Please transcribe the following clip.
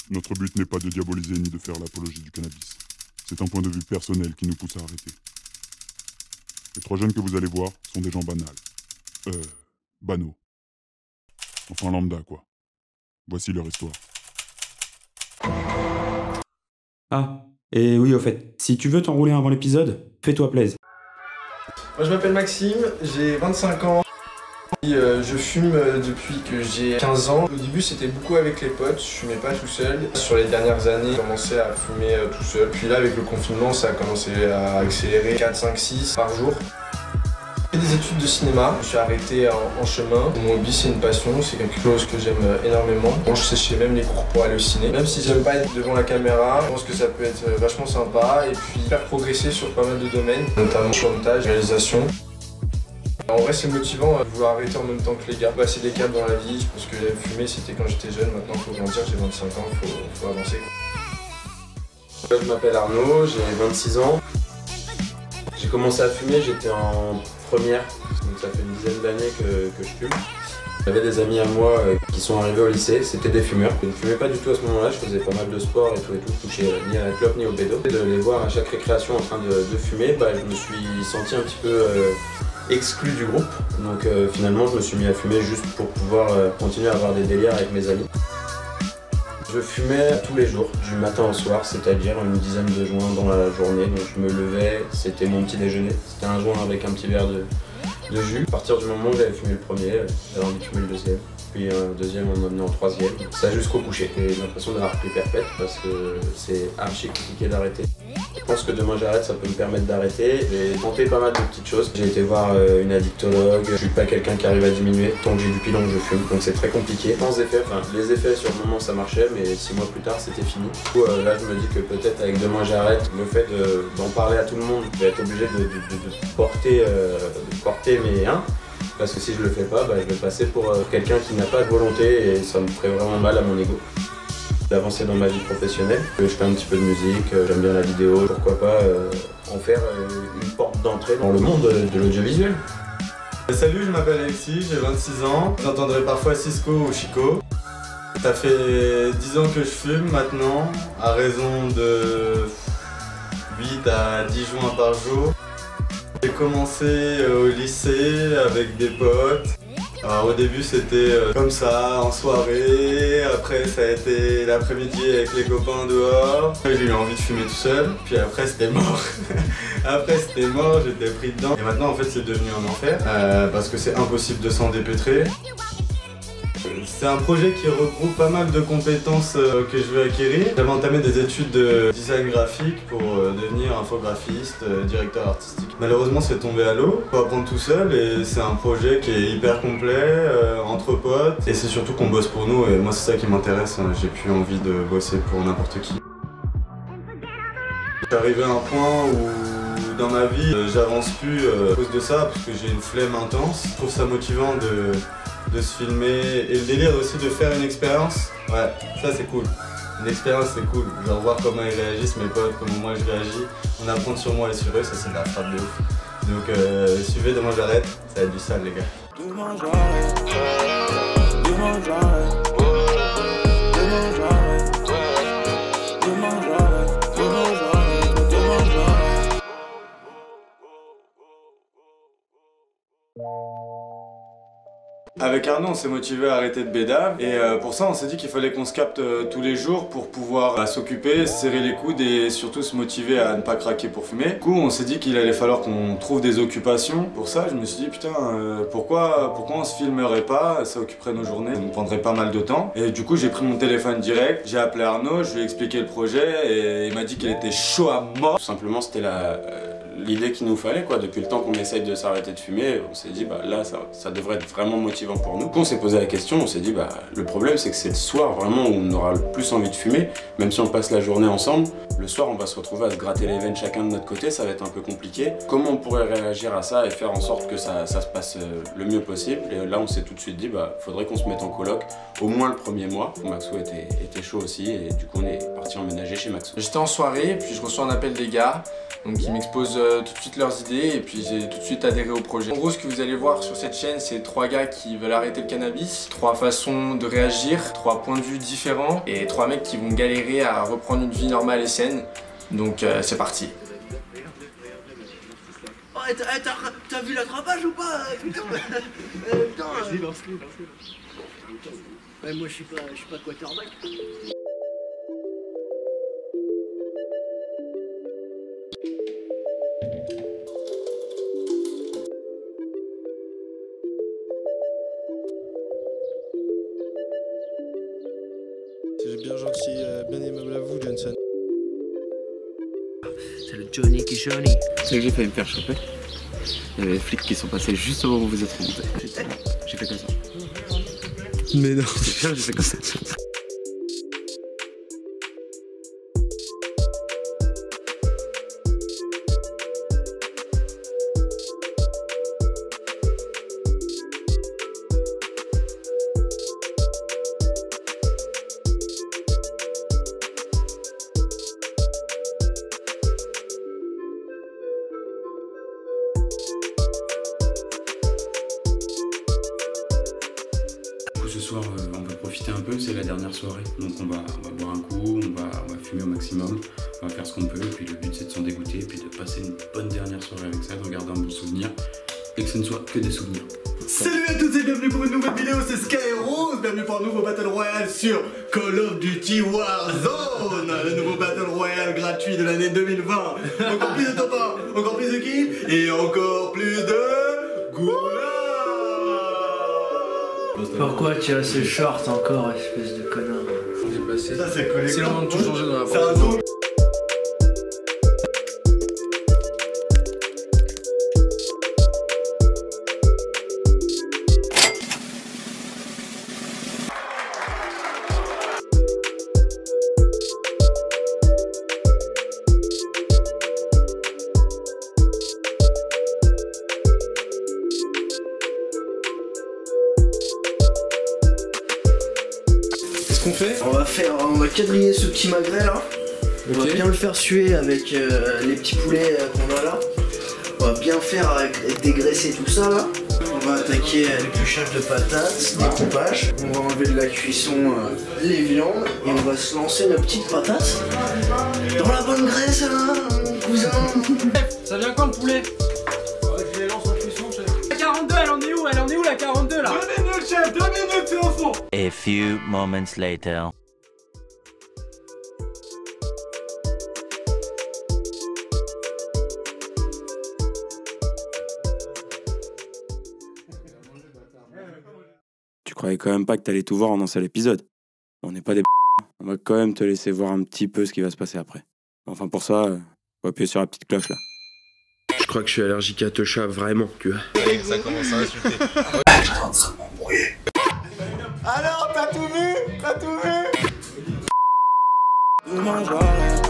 Notre but n'est pas de diaboliser ni de faire l'apologie du cannabis. C'est un point de vue personnel qui nous pousse à arrêter. Les 3 jeunes que vous allez voir sont des gens banals. Banaux. Enfin lambda, quoi. Voici leur histoire. Ah, et oui, au fait, si tu veux t'enrouler avant l'épisode, fais-toi plaisir. Moi je m'appelle Maxime, j'ai 25 ans. Je fume depuis que j'ai 15 ans. Au début c'était beaucoup avec les potes, je fumais pas tout seul. Sur les dernières années, j'ai commencé à fumer tout seul. Puis là avec le confinement, ça a commencé à accélérer 4, 5, 6 par jour. J'ai fait des études de cinéma, je suis arrêté en chemin. Mon hobby c'est une passion, c'est quelque chose que j'aime énormément. Bon, je séchais même les cours pour aller au ciné. Même si j'aime pas être devant la caméra, je pense que ça peut être vachement sympa et puis faire progresser sur pas mal de domaines, notamment sur le montage, réalisation. En vrai c'est motivant de vouloir arrêter en même temps que les gars, passer des caps dans la vie. Je pense que fumer c'était quand j'étais jeune, maintenant faut grandir, j'ai 25 ans, faut avancer. Je m'appelle Arnaud, j'ai 26 ans. J'ai commencé à fumer, j'étais en première, donc ça fait une dizaine d'années que je fume. J'avais des amis à moi qui sont arrivés au lycée, c'était des fumeurs. Je ne fumais pas du tout à ce moment-là, je faisais pas mal de sport et tout, je touchais ni à la clope ni au bédo. De les voir à chaque récréation en train de fumer, je me suis senti un petit peu exclu du groupe. Donc finalement je me suis mis à fumer juste pour pouvoir continuer à avoir des délires avec mes amis. Je fumais tous les jours, du matin au soir, c'est-à-dire une dizaine de joints dans la journée. Donc je me levais, c'était mon petit déjeuner. C'était un joint avec un petit verre de jus. À partir du moment où j'avais fumé le premier, j'avais envie de fumer le deuxième. Puis un deuxième, on m'a amené en troisième. Ça jusqu'au coucher. J'ai l'impression d'avoir pris perpète parce que c'est archi compliqué d'arrêter. Je pense que demain j'arrête, ça peut me permettre d'arrêter. J'ai tenté pas mal de petites choses. J'ai été voir une addictologue. Je suis pas quelqu'un qui arrive à diminuer. Tant que j'ai du pilon, je fume. Donc c'est très compliqué. Sans effet, les effets sur le moment ça marchait, mais 6 mois plus tard c'était fini. Du coup là je me dis que peut-être avec demain j'arrête, le fait d'en parler à tout le monde, je vais être obligé de porter mes 1. Parce que si je le fais pas, je vais passer pour quelqu'un qui n'a pas de volonté et ça me ferait vraiment mal à mon ego. D'avancer dans ma vie professionnelle, je fais un petit peu de musique, j'aime bien la vidéo, pourquoi pas en faire une porte d'entrée dans le monde de l'audiovisuel. Salut, je m'appelle Alexis, j'ai 26 ans, vous entendrez parfois Cisco ou Chico. Ça fait 10 ans que je fume maintenant, à raison de 8 à 10 joints par jour. J'ai commencé au lycée avec des potes. Alors au début c'était comme ça, en soirée, après ça a été l'après-midi avec les copains dehors. J'ai eu envie de fumer tout seul, puis après c'était mort. Après c'était mort, j'étais pris dedans. Et maintenant en fait c'est devenu un enfer, parce que c'est impossible de s'en dépêtrer. C'est un projet qui regroupe pas mal de compétences que je veux acquérir. J'avais entamé des études de design graphique pour devenir infographiste, directeur artistique. Malheureusement c'est tombé à l'eau. Faut apprendre tout seul et c'est un projet qui est hyper complet, entre potes. Et c'est surtout qu'on bosse pour nous et moi c'est ça qui m'intéresse. J'ai plus envie de bosser pour n'importe qui. Je suis arrivé à un point où dans ma vie j'avance plus à cause de ça parce que j'ai une flemme intense. Je trouve ça motivant de se filmer et le délire aussi de faire une expérience, ouais, ça c'est cool. Une expérience c'est cool, genre voir comment ils réagissent mes potes, comment moi je réagis, on apprend sur moi et sur eux, ça c'est de la frappe de ouf. Donc suivez Demain j'arrête, ça va être du sale les gars. Demain j'arrête, demain j'arrête, demain j'arrête, demain j'arrête, demain j'arrête, demain j'arrête. Avec Arnaud, on s'est motivé à arrêter de bédave et pour ça on s'est dit qu'il fallait qu'on se capte tous les jours pour pouvoir s'occuper, serrer les coudes et surtout se motiver à ne pas craquer pour fumer. Du coup on s'est dit qu'il allait falloir qu'on trouve des occupations. Pour ça je me suis dit putain pourquoi on se filmerait pas, ça occuperait nos journées, ça nous prendrait pas mal de temps. Et du coup j'ai pris mon téléphone direct, j'ai appelé Arnaud, je lui ai expliqué le projet et il m'a dit qu'il était chaud à mort. Tout simplement c'était l'idée qu'il nous fallait quoi. Depuis le temps qu'on essaye de s'arrêter de fumer, on s'est dit là ça devrait être vraiment motivant pour nous. Quand on s'est posé la question, on s'est dit le problème c'est que c'est le soir vraiment où on aura le plus envie de fumer. Même si on passe la journée ensemble, le soir on va se retrouver à se gratter les veines chacun de notre côté, ça va être un peu compliqué. Comment on pourrait réagir à ça et faire en sorte que ça se passe le mieux possible? Et là on s'est tout de suite dit faudrait qu'on se mette en coloc au moins le premier mois. Maxo était chaud aussi et du coup on est parti emménager chez Maxo. J'étais en soirée et puis je reçois un appel des gars. Donc ils m'exposent tout de suite leurs idées et puis j'ai tout de suite adhéré au projet. En gros ce que vous allez voir sur cette chaîne c'est 3 gars qui veulent veulent arrêter le cannabis, 3 façons de réagir, 3 points de vue différents et 3 mecs qui vont galérer à reprendre une vie normale et saine. Donc c'est parti. Oh, t'as vu l'attrapage ou pas? Putain, putain. Ouais, moi je suis pas quarterback. C'est bien gentil, bien aimable à vous, Johnson. C'est le Johnny qui Johnny. C'est que j'ai failli me faire choper. Il y avait les flics qui sont passés juste au moment où vous êtes remontés. J'ai fait comme ça. Mais non. C'est clair, j'ai fait comme ça. Ce soir, on va profiter un peu, c'est la dernière soirée. Donc on va boire un coup, on va fumer au maximum, on va faire ce qu'on peut. Et puis le but c'est de s'en dégoûter, et puis de passer une bonne dernière soirée avec ça, de regarder un bon souvenir, et que ce ne soit que des souvenirs. Salut à tous et bienvenue pour une nouvelle vidéo, c'est Skyrose. Bienvenue pour un nouveau Battle Royale sur Call of Duty Warzone. Le nouveau Battle Royale gratuit de l'année 2020. Encore plus de top 1, encore plus de kills et encore plus de goulag. Pourquoi tu as ce short encore, espèce de connard? Ça c'est collé. C'est le moment de tout changer dans la C'est un zoom. Qu'est-ce qu'on fait? On va quadriller ce petit magret là. On va bien le faire suer avec les petits poulets qu'on a là. On va bien faire dégraisser tout ça là. On va attaquer l'épluchage de patates, découpage. On va enlever de la cuisson les viandes et on va se lancer nos petites patates dans la bonne graisse là, mon cousin. Ça vient quand le poulet? Je les lance en cuisson, chef. La 42, elle en est où? Elle en est où la 42 là? 2 minutes, chef, 2 minutes, c'est au fond. A few moments later. Tu croyais quand même pas que t'allais tout voir en un seul épisode. On n'est pas des on va quand même te laisser voir un petit peu ce qui va se passer après. Enfin pour ça, faut appuyer sur la petite cloche là. Je crois que je suis allergique à Tosha, vraiment, tu vois. Ça commence à insulter. Alors, t'as tout vu? T'as tout vu? Demain j'arrête.